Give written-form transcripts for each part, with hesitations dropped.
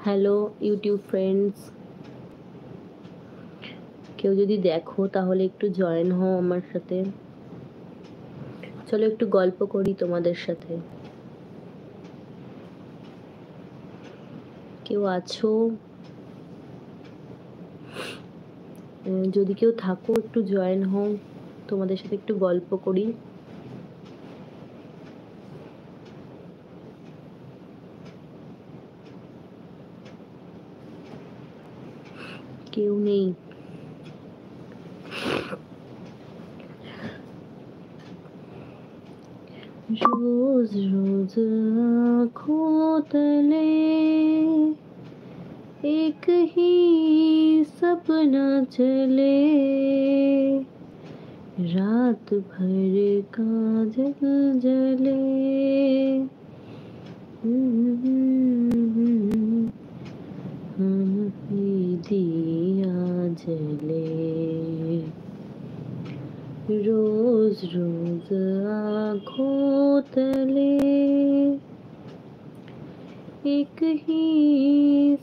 Hello YouTube friends, কেউ যদি দেখো তাহলে একটু জয়েন হও আমার সাথে। চলো একটু গল্প করি তোমাদের সাথে। কেউ আছো? যদি কেউ থাকো একটু জয়েন হও, তোমাদের সাথে একটু গল্প করি। কেউ নেই। रोज रोज आँखों तले एक ही सपना चले, रात भर काजल जले, दिया जले। रोज रोज आँखों तले एक ही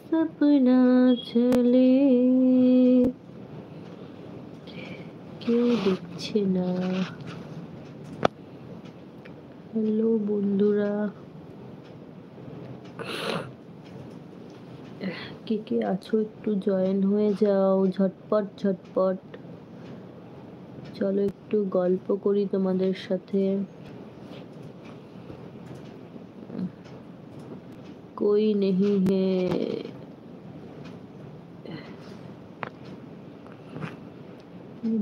सपना चले। কেউ দেখছে না। হ্যালো বন্ধুরা, কে কে আছো একটু জয়েন হয়ে যাও, ঝটপট ঝটপট। চলো একটু গল্প করি তোমাদের সাথে। कोई नहीं है।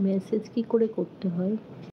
মেসেজ কি করে করতে হয়?